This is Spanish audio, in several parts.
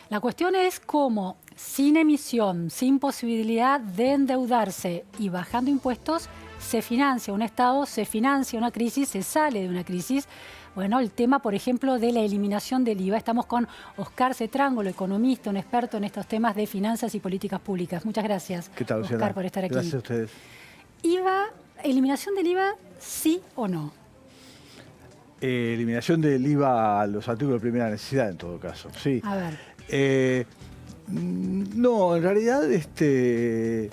La cuestión es cómo, sin emisión, sin posibilidad de endeudarse y bajando impuestos, se financia un Estado, se financia una crisis, se sale de una crisis. Bueno, el tema, por ejemplo, de la eliminación del IVA. Estamos con Oscar Cetrángulo, economista, un experto en estos temas de finanzas y políticas públicas. Muchas gracias, ¿Qué tal, Luciana? Oscar, por estar aquí. Gracias a ustedes. IVA, eliminación del IVA, ¿sí o no? Eliminación del IVA a los artículos de primera necesidad, en todo caso. Sí. A ver. No, en realidad el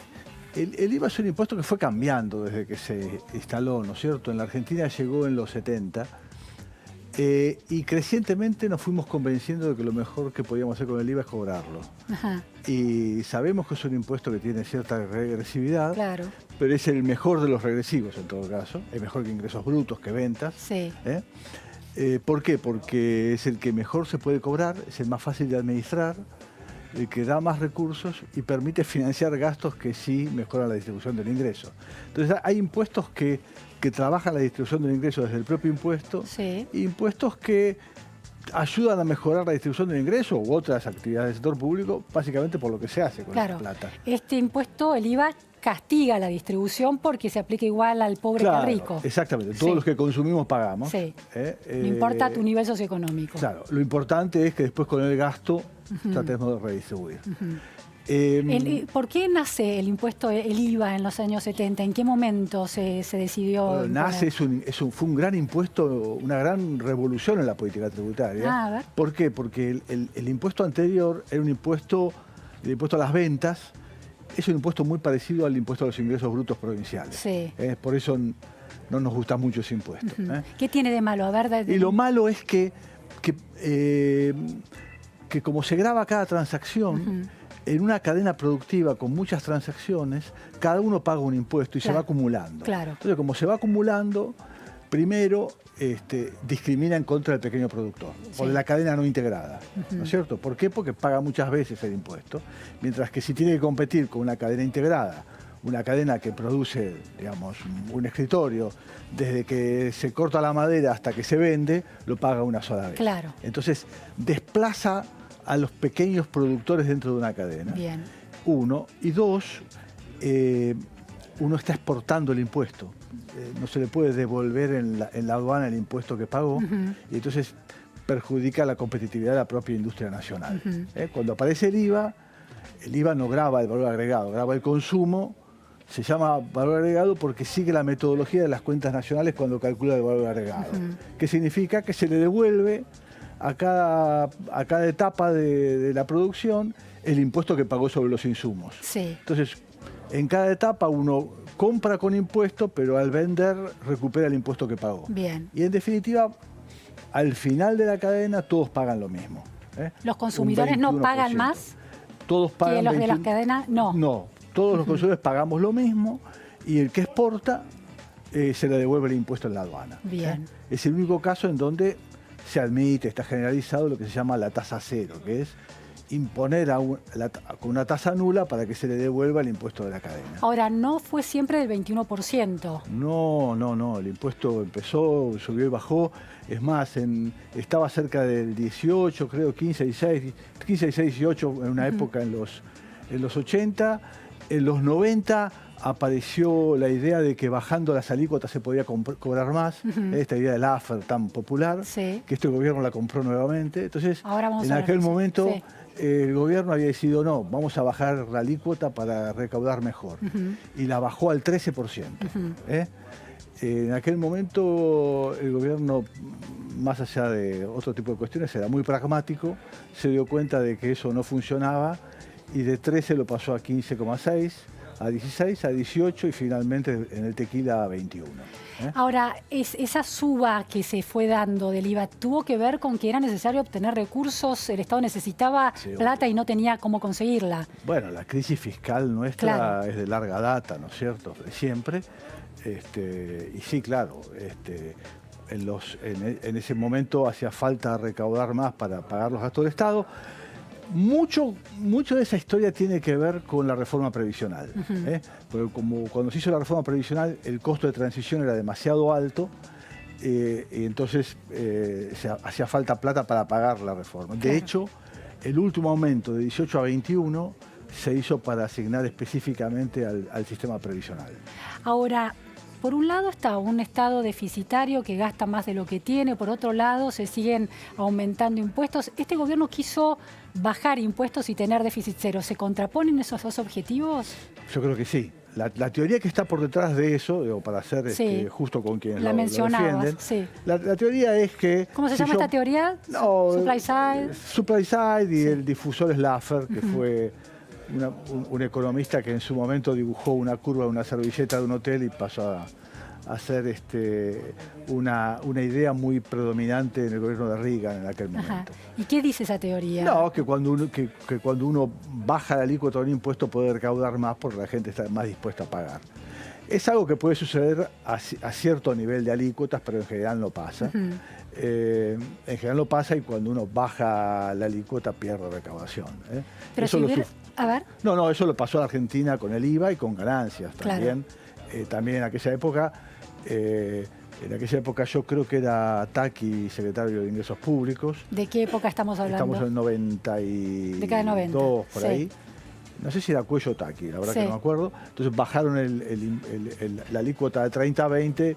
IVA es un impuesto que fue cambiando desde que se instaló, ¿no es cierto? En la Argentina llegó en los 70 y crecientemente nos fuimos convenciendo de que lo mejor que podíamos hacer con el IVA es cobrarlo. Ajá. Y sabemos que es un impuesto que tiene cierta regresividad, Claro. pero es el mejor de los regresivos en todo caso. Es mejor que ingresos brutos, que ventas. Sí. ¿Por qué? Porque es el que mejor se puede cobrar, es el más fácil de administrar, el que da más recursos y permite financiar gastos que sí mejoran la distribución del ingreso. Entonces hay impuestos que trabajan la distribución del ingreso desde el propio impuesto, Sí. y impuestos que ayudan a mejorar la distribución del ingreso u otras actividades del sector público, básicamente por lo que se hace con esa plata. Este impuesto, el IVA, castiga la distribución porque se aplica igual al pobre que al rico. Exactamente, todos los que consumimos pagamos. Sí. No importa tu nivel socioeconómico. Claro, lo importante es que después con el gasto tratemos de redistribuir. ¿Por qué nace el impuesto, el IVA en los años 70? ¿En qué momento se decidió? Nace, fue un gran impuesto, una gran revolución en la política tributaria. A ver. ¿Por qué? Porque el impuesto anterior era un impuesto, el impuesto a las ventas, es un impuesto muy parecido al impuesto a los ingresos brutos provinciales. Sí. Por eso no nos gusta mucho ese impuesto. ¿Qué tiene de malo? A ver, Y lo malo es que como se graba cada transacción, en una cadena productiva con muchas transacciones, cada uno paga un impuesto y se va acumulando. Claro. Entonces, como se va acumulando, primero discrimina en contra del pequeño productor, o de la cadena no integrada, ¿no es cierto? ¿Por qué? Porque paga muchas veces el impuesto, mientras que si tiene que competir con una cadena integrada, una cadena que produce, digamos, un escritorio, desde que se corta la madera hasta que se vende, lo paga una sola vez. Claro. Entonces, desplaza a los pequeños productores dentro de una cadena. Bien. Uno. Y dos, uno está exportando el impuesto. No se le puede devolver en la aduana el impuesto que pagó, y entonces perjudica la competitividad de la propia industria nacional. Cuando aparece el IVA no grava el valor agregado, grava el consumo. Se llama valor agregado porque sigue la metodología de las cuentas nacionales cuando calcula el valor agregado. ¿Qué significa? Que se le devuelve a cada etapa de la producción el impuesto que pagó sobre los insumos. Sí. Entonces, en cada etapa uno compra con impuesto, pero al vender recupera el impuesto que pagó. Bien. Y en definitiva, al final de la cadena todos pagan lo mismo. ¿Los consumidores no pagan más? Todos pagan. ¿Que los de las cadenas? No. No, todos los consumidores pagamos lo mismo, y el que exporta se le devuelve el impuesto en la aduana. Bien. Es el único caso en donde se admite, está generalizado lo que se llama la tasa cero, que es imponer con una tasa nula para que se le devuelva el impuesto de la cadena. Ahora, no fue siempre del 21%. No, el impuesto empezó, subió y bajó. Es más, estaba cerca del 18, creo, 15, 16, 18 en una época en los 80. En los 90 apareció la idea de que bajando las alícuotas se podía cobrar más, esta idea del AFER tan popular, que este gobierno la compró nuevamente. Entonces, en aquel momento el gobierno había decidido, no, vamos a bajar la alícuota para recaudar mejor. Y la bajó al 13%. En aquel momento el gobierno, más allá de otro tipo de cuestiones, era muy pragmático, se dio cuenta de que eso no funcionaba, y de 13 lo pasó a 15,6, a 16, a 18 y finalmente en el tequila a 21. Ahora, esa suba que se fue dando del IVA, ¿tuvo que ver con que era necesario obtener recursos? ¿El Estado necesitaba plata y no tenía cómo conseguirla? Bueno, la crisis fiscal nuestra es de larga data, ¿no es cierto? De siempre. Y sí, claro, en ese momento hacía falta recaudar más para pagar los gastos del Estado. Mucho de esa historia tiene que ver con la reforma previsional. Porque como cuando se hizo la reforma previsional, el costo de transición era demasiado alto, y entonces hacía falta plata para pagar la reforma. De hecho, el último aumento de 18 a 21 se hizo para asignar específicamente al sistema previsional. Ahora, por un lado está un Estado deficitario que gasta más de lo que tiene, por otro lado se siguen aumentando impuestos. ¿Este gobierno quiso bajar impuestos y tener déficit cero? ¿Se contraponen esos dos objetivos? Yo creo que sí. La teoría que está por detrás de eso, digo, para ser Sí. justo con quienes La lo mencionabas, defienden, sí. la teoría es que... ¿Cómo se llama esta teoría? No, Supply side. Supply side y Sí. el difusor Slaffer, que fue un economista que en su momento dibujó una curva de una servilleta de un hotel y pasó a ser una idea muy predominante en el gobierno de Reagan en aquel momento. Ajá. ¿Y qué dice esa teoría? No, que cuando uno baja la alícuota de un impuesto puede recaudar más porque la gente está más dispuesta a pagar. Es algo que puede suceder a cierto nivel de alícuotas, pero en general no pasa. En general no pasa y cuando uno baja la alícuota pierde recaudación. Pero Eso si lo hubiera... A ver. No, eso lo pasó a Argentina con el IVA y con ganancias también. Claro. También en aquella época yo creo que era Taqui secretario de Ingresos Públicos. ¿De qué época estamos hablando? Estamos en el 92, Década de 90, por sí. ahí. No sé si era Cuello o Taqui, la verdad Sí. que no me acuerdo. Entonces bajaron la alícuota de 30 a 20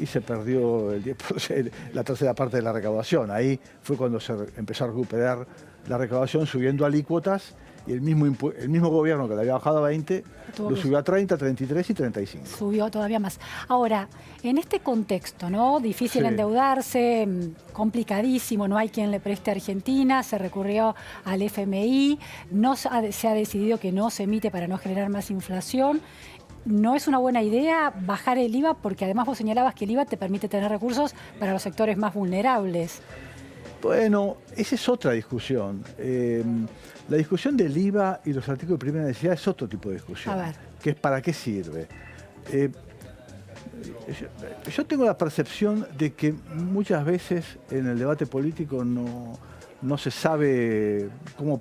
y se perdió el 10%, la tercera parte de la recaudación. Ahí fue cuando se empezó a recuperar la recaudación subiendo alícuotas y el mismo gobierno que le había bajado a 20 lo subió a 30, 33 y 35. Subió todavía más. Ahora, en este contexto, ¿no? Difícil Sí. endeudarse, complicadísimo, no hay quien le preste a Argentina, se recurrió al FMI, se ha decidido que no se emite para no generar más inflación. No es una buena idea bajar el IVA porque además vos señalabas que el IVA te permite tener recursos para los sectores más vulnerables. Bueno, esa es otra discusión. La discusión del IVA y los artículos de primera necesidad es otro tipo de discusión. A ver. Que es para qué sirve. Yo tengo la percepción de que muchas veces en el debate político no se sabe cómo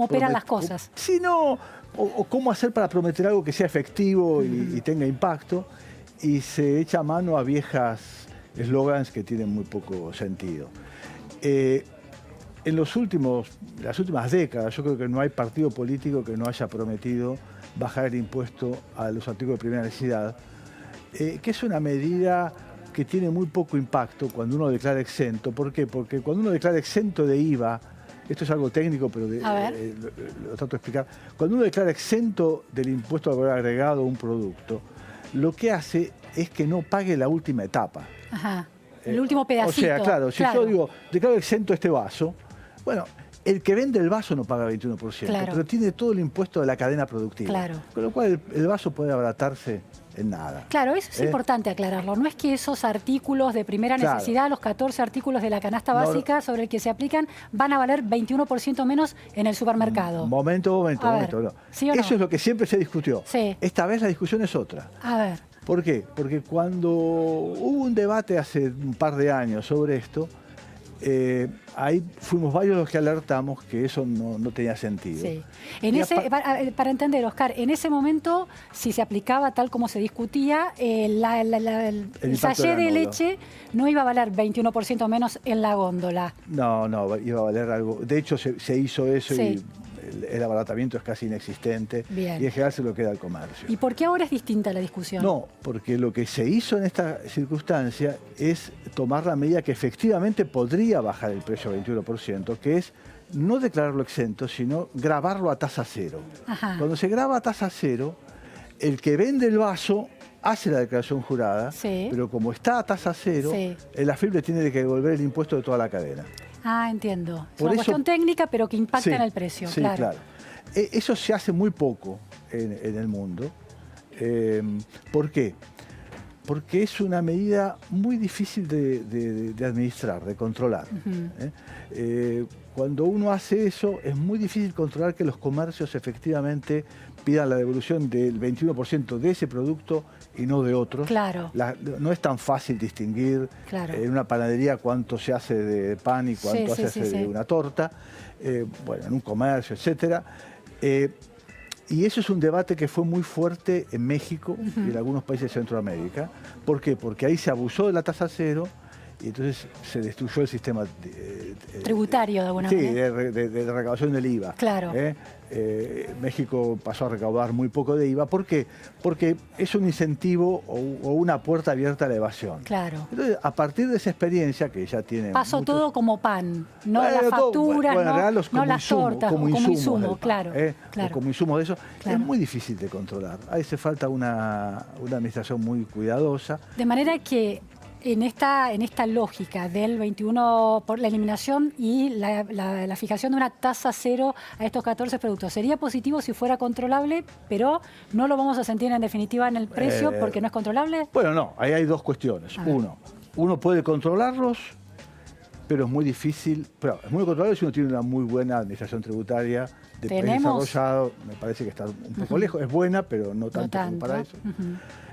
operan las cosas. Sí, no, o cómo hacer para prometer algo que sea efectivo y tenga impacto, y se echa mano a viejas eslogans que tienen muy poco sentido. En las últimas décadas, yo creo que no hay partido político que no haya prometido bajar el impuesto a los artículos de primera necesidad, que es una medida que tiene muy poco impacto cuando uno declara exento. ¿Por qué? Porque cuando uno declara exento de IVA, esto es algo técnico, pero lo trato de explicar. Cuando uno declara exento del impuesto al valor agregado a un producto, lo que hace es que no pague la última etapa. Ajá. El último pedacito. O sea, claro, si yo digo, declaro exento este vaso, bueno, el que vende el vaso no paga 21%, Claro. pero tiene todo el impuesto de la cadena productiva. Claro. Con lo cual el vaso puede abaratarse en nada. Claro, eso es importante aclararlo. No es que esos artículos de primera Claro. necesidad, los 14 artículos de la canasta No, básica sobre el que se aplican, van a valer 21% menos en el supermercado. Momento. No. ¿Sí o no? Eso es lo que siempre se discutió. Sí. Esta vez la discusión es otra. A ver. ¿Por qué? Porque cuando hubo un debate hace un par de años sobre esto, ahí fuimos varios los que alertamos que eso no tenía sentido. Sí. Para entender, Oscar, en ese momento, si se aplicaba tal como se discutía, el sachet de leche no iba a valer 21% menos en la góndola. No, iba a valer algo. De hecho, se hizo eso Sí. y el abaratamiento es casi inexistente. Bien. Y en general se lo queda al comercio. ¿Y por qué ahora es distinta la discusión? No, porque lo que se hizo en esta circunstancia es tomar la medida que efectivamente podría bajar el precio al 21%, que es no declararlo exento, sino gravarlo a tasa cero. Ajá. Cuando se grava a tasa cero, el que vende el vaso hace la declaración jurada, Sí. pero como está a tasa cero, Sí. el AFIP tiene que devolver el impuesto de toda la cadena. Ah, entiendo. Es Por una eso- cuestión técnica, pero que impacta Sí, en el precio. Sí, claro. claro. Eso se hace muy poco en el mundo. ¿Por qué? Porque es una medida muy difícil de administrar, de controlar. Cuando uno hace eso, es muy difícil controlar que los comercios efectivamente pidan la devolución del 21% de ese producto y no de otros. Claro. No es tan fácil distinguir Claro. en una panadería cuánto se hace de pan y cuánto Sí, se hace de sí. una torta, bueno, en un comercio, etcétera. Y eso es un debate que fue muy fuerte en México y en algunos países de Centroamérica. ¿Por qué? Porque ahí se abusó de la tasa cero y entonces se destruyó el sistema tributario de alguna sí, manera. de recaudación del IVA. Claro. México pasó a recaudar muy poco de IVA. ¿Por qué? Porque es un incentivo o una puerta abierta a la evasión. Claro. Entonces, a partir de esa experiencia que ya tiene... Pasó todo como pan, no Bueno, las facturas, bueno, en realidad no las tortas, como insumo, pan, claro. O como insumo de eso, Claro. es muy difícil de controlar. Ahí hace falta una administración muy cuidadosa. De manera que en esta lógica del 21 por la eliminación y la fijación de una tasa cero a estos 14 productos, sería positivo si fuera controlable, pero no lo vamos a sentir en definitiva en el precio porque no es controlable. Bueno, no, ahí hay dos cuestiones. Uno puede controlarlos, pero es muy difícil. Pero es muy controlable si uno tiene una muy buena administración tributaria de país desarrollado. Me parece que está un poco lejos. Es buena, pero no tanto como para eso.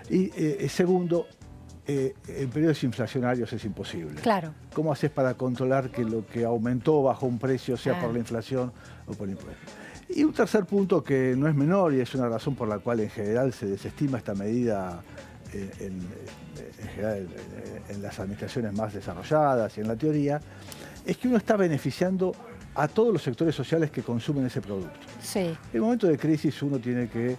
Y segundo, en periodos inflacionarios es imposible. Claro. ¿Cómo haces para controlar que lo que aumentó bajo un precio sea por la inflación o por el impuesto? Y un tercer punto que no es menor y es una razón por la cual en general se desestima esta medida en general en las administraciones más desarrolladas y en la teoría, es que uno está beneficiando a todos los sectores sociales que consumen ese producto. Sí. En el momento de crisis uno tiene que...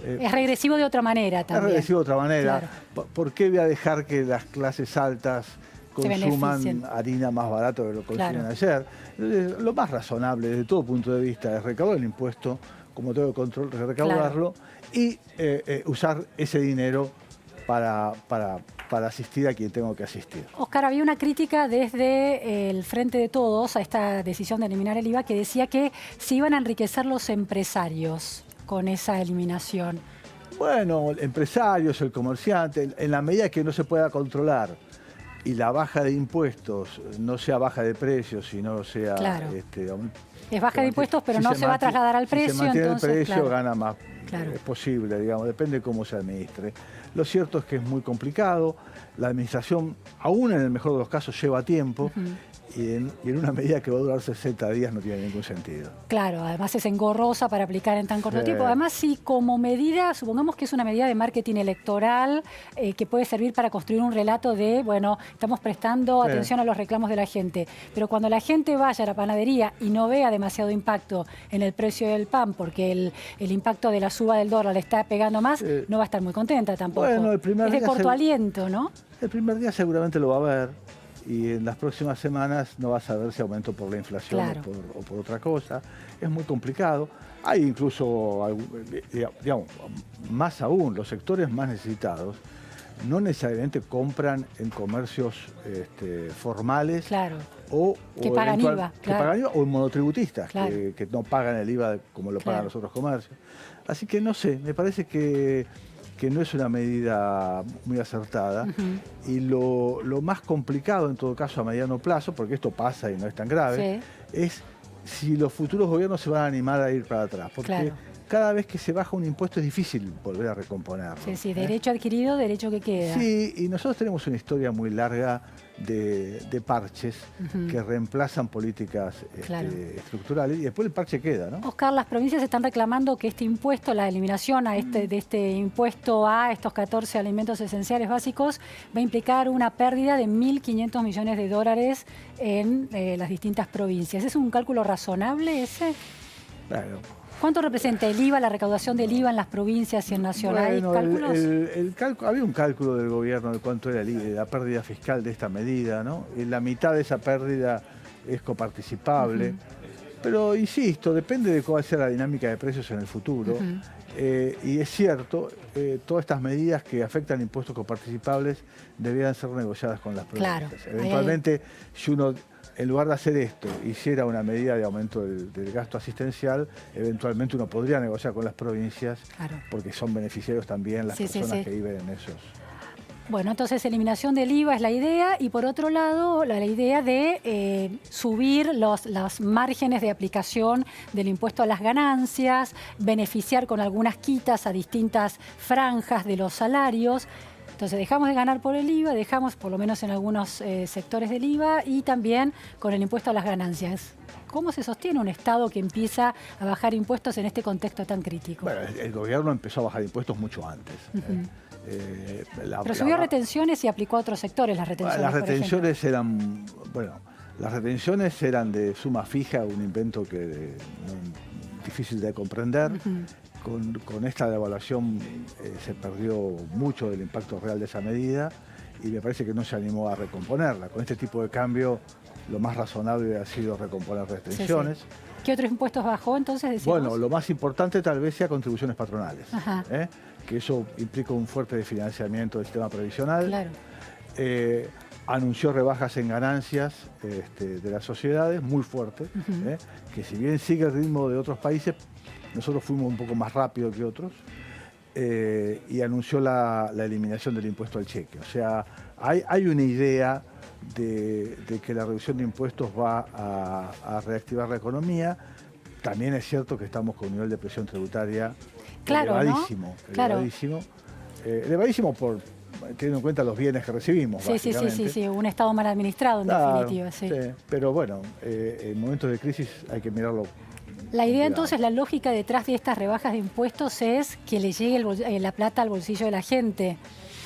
es regresivo de otra manera también. Es regresivo de otra manera. Claro. ¿Por qué voy a dejar que las clases altas consuman harina más barato de lo que consumían ayer? Entonces, lo más razonable desde todo punto de vista es recaudar el impuesto, como tengo que recaudarlo, y usar ese dinero para asistir a quien tengo que asistir. Oscar, había una crítica desde el Frente de Todos a esta decisión de eliminar el IVA que decía que se iban a enriquecer los empresarios con esa eliminación. Bueno, empresarios, el comerciante, en la medida que no se pueda controlar y la baja de impuestos no sea baja de precios, sino sea... Claro. Es baja de impuestos, pero no se va a trasladar al precio. Si se mantiene entonces, el precio, gana más. Claro. Es posible, digamos, depende de cómo se administre. Lo cierto es que es muy complicado. La administración, aún en el mejor de los casos, lleva tiempo. Y en una medida que va a durar 60 días no tiene ningún sentido. Claro, además es engorrosa para aplicar en tan corto tiempo. Además, si como medida, supongamos que es una medida de marketing electoral que puede servir para construir un relato de, bueno, estamos prestando atención a los reclamos de la gente. Pero cuando la gente vaya a la panadería y no vea demasiado impacto en el precio del pan, porque el impacto de la suba del dólar le está pegando más, no va a estar muy contenta tampoco. Bueno, el primer es de corto aliento, ¿no? El primer día seguramente lo va a ver. Y en las próximas semanas no vas a ver si aumentó por la inflación o por otra cosa. Es muy complicado. Hay incluso, digamos, más aún, los sectores más necesitados no necesariamente compran en comercios formales o que pagan IVA, o en monotributistas que no pagan el IVA como lo pagan los otros comercios. Así que no sé, me parece que no es una medida muy acertada. Y lo más complicado en todo caso a mediano plazo, porque esto pasa y no es tan grave, es si los futuros gobiernos se van a animar a ir para atrás. Porque cada vez que se baja un impuesto es difícil volver a recomponerlo. Sí, derecho adquirido, derecho que queda. Sí, y nosotros tenemos una historia muy larga de parches que reemplazan políticas estructurales y después el parche queda, ¿no? Oscar, las provincias están reclamando que este impuesto, la eliminación de este impuesto a estos 14 alimentos esenciales básicos, va a implicar una pérdida de 1.500 millones de dólares en las distintas provincias. ¿Es un cálculo razonable ese? Claro. ¿Cuánto representa el IVA, la recaudación del IVA en las provincias y en Nacional? Bueno, ¿Cálculos? había un cálculo del gobierno de cuánto era la pérdida fiscal de esta medida, ¿no? Y la mitad de esa pérdida es coparticipable. Pero insisto, depende de cuál sea la dinámica de precios en el futuro. Y es cierto, todas estas medidas que afectan impuestos coparticipables deberían ser negociadas con las provincias. Eventualmente, si uno, en lugar de hacer esto, hiciera una medida de aumento del gasto asistencial, eventualmente uno podría negociar con las provincias, porque son beneficiarios también las personas que viven en esos. Bueno, entonces eliminación del IVA es la idea y por otro lado la idea de subir los márgenes de aplicación del impuesto a las ganancias, beneficiar con algunas quitas a distintas franjas de los salarios. Entonces dejamos de ganar por el IVA, dejamos por lo menos en algunos sectores del IVA y también con el impuesto a las ganancias. ¿Cómo se sostiene un Estado que empieza a bajar impuestos en este contexto tan crítico? Bueno, el gobierno empezó a bajar impuestos mucho antes. Pero subió retenciones y aplicó a otros sectores las retenciones. Las retenciones eran, bueno, las retenciones eran de suma fija, un invento que difícil de comprender. Con esta devaluación se perdió mucho del impacto real de esa medida y me parece que no se animó a recomponerla. Con este tipo de cambio, lo más razonable ha sido recomponer retenciones. Sí, sí. ¿Qué otros impuestos bajó entonces? Decimos? Bueno, lo más importante tal vez sea contribuciones patronales, que eso implica un fuerte desfinanciamiento del sistema previsional. Claro. Anunció rebajas en ganancias de las sociedades muy fuertes, que si bien sigue el ritmo de otros países, nosotros fuimos un poco más rápido que otros, y anunció la eliminación del impuesto al cheque. O sea, hay una idea de que la reducción de impuestos va a reactivar la economía. También es cierto que estamos con un nivel de presión tributaria elevadísimo, ¿no? Claro. Elevadísimo por teniendo en cuenta los bienes que recibimos. Sí, un Estado mal administrado, en definitiva. Sí. Pero bueno, en momentos de crisis hay que mirarlo. La idea entonces, la lógica detrás de estas rebajas de impuestos es que le llegue la plata al bolsillo de la gente.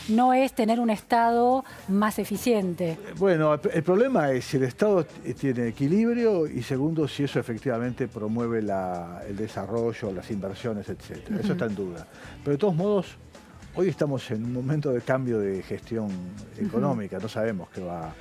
No es tener un Estado más eficiente. Bueno, el problema es si el Estado tiene equilibrio y segundo, si eso efectivamente promueve el desarrollo, las inversiones, etc. Eso está en duda. Pero de todos modos, hoy estamos en un momento de cambio de gestión económica. No sabemos qué va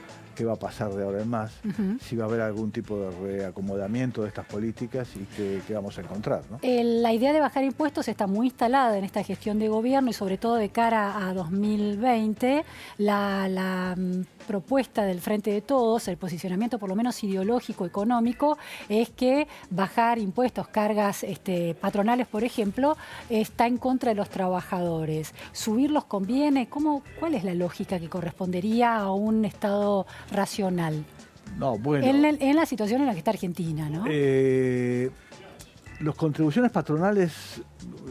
a pasar de ahora en más, si va a haber algún tipo de reacomodamiento de estas políticas y qué vamos a encontrar, ¿no? La idea de bajar impuestos está muy instalada en esta gestión de gobierno y sobre todo de cara a 2020. La propuesta del Frente de Todos, el posicionamiento por lo menos ideológico, económico, es que bajar impuestos, cargas patronales, por ejemplo, está en contra de los trabajadores. ¿Subirlos conviene? ¿Cuál es la lógica que correspondería a un Estado racional? No, bueno. En la situación en la que está Argentina, ¿no? Las contribuciones patronales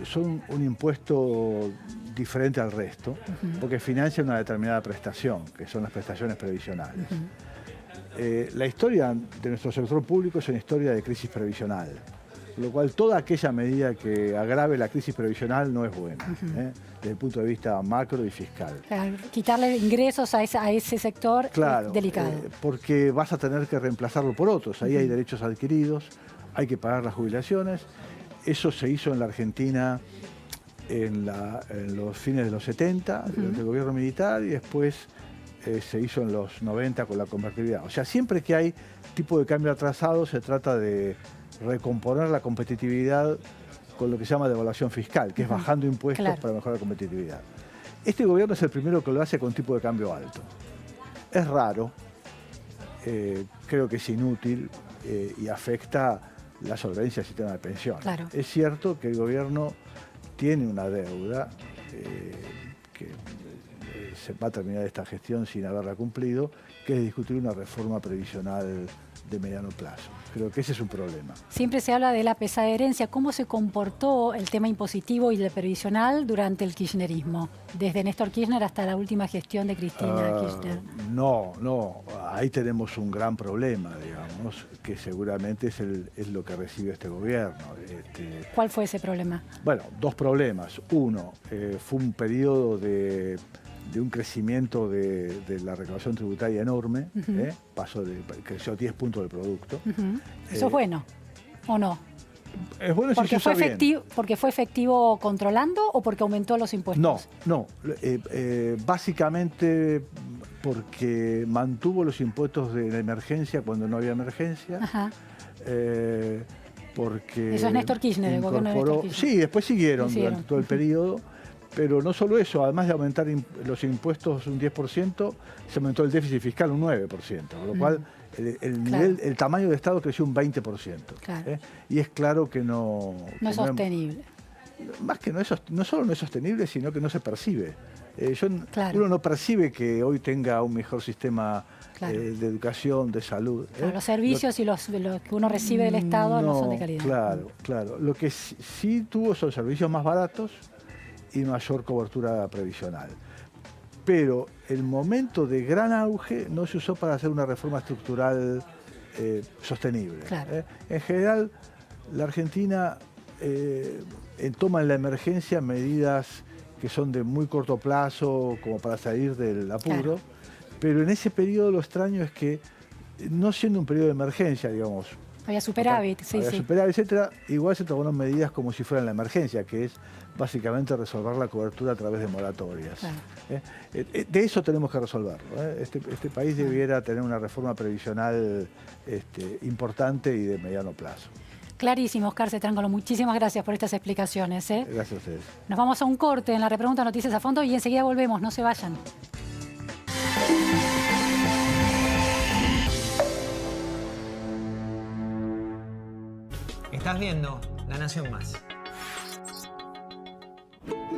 son un impuesto diferente al resto, porque financian una determinada prestación, que son las prestaciones previsionales. La historia de nuestro sector público es una historia de crisis previsional, con lo cual toda aquella medida que agrave la crisis previsional no es buena, desde el punto de vista macro y fiscal. Claro, quitarle ingresos a ese sector es delicado. Porque vas a tener que reemplazarlo por otros. Ahí hay derechos adquiridos, hay que pagar las jubilaciones. Eso se hizo en la Argentina en los fines de los 70, durante el gobierno militar, y después se hizo en los 90 con la convertibilidad. O sea, siempre que hay tipo de cambio atrasado, se trata de recomponer la competitividad con lo que se llama devaluación fiscal, que es bajando impuestos para mejorar la competitividad. Este gobierno es el primero que lo hace con tipo de cambio alto. Es raro, creo que es inútil y afecta la solvencia del sistema de pensiones. Claro. Es cierto que el gobierno tiene una deuda que se va a terminar esta gestión sin haberla cumplido, que es discutir una reforma previsional de mediano plazo. Creo que ese es un problema. Siempre se habla de la pesada herencia. ¿Cómo se comportó el tema impositivo y el previsional durante el kirchnerismo? Desde Néstor Kirchner hasta la última gestión de Cristina Kirchner. No. Ahí tenemos un gran problema, digamos, que seguramente es lo que recibe este gobierno. ¿Cuál fue ese problema? Bueno, dos problemas. Uno, fue un periodo de un crecimiento de la recaudación tributaria enorme, creció 10 puntos del producto. ¿Eso es bueno o no? Es bueno si se usa bien. ¿Porque fue efectivo controlando o porque aumentó los impuestos? No. Básicamente porque mantuvo los impuestos de la emergencia cuando no había emergencia. Porque eso es Néstor Kirchner, el gobierno de Néstor Kirchner. Sí, después siguieron durante todo el periodo. Pero no solo eso, además de aumentar los impuestos un 10%, se aumentó el déficit fiscal un 9%, con lo cual el tamaño del Estado creció un 20%. Y es claro que no... No es sostenible. Más que no solo no es sostenible, sino que no se percibe. Uno no percibe que hoy tenga un mejor sistema de educación, de salud. Los servicios y los que uno recibe del Estado no son de calidad. Claro. Lo que sí tuvo son servicios más baratos y mayor cobertura previsional. Pero el momento de gran auge no se usó para hacer una reforma estructural sostenible. En general, la Argentina toma en la emergencia medidas que son de muy corto plazo, como para salir del apuro. Pero en ese periodo lo extraño es que, no siendo un periodo de emergencia, digamos, Había superávit, sí, había sí. superávit, etcétera, igual se tomaron medidas como si fueran la emergencia, que es básicamente resolver la cobertura a través de moratorias. Claro. De eso tenemos que resolverlo. Este país debiera tener una reforma previsional importante y de mediano plazo. Clarísimo, Oscar Cetrangolo. Muchísimas gracias por estas explicaciones. Gracias a ustedes. Nos vamos a un corte en la repregunta Noticias a Fondo y enseguida volvemos. No se vayan. Estás viendo La Nación Más.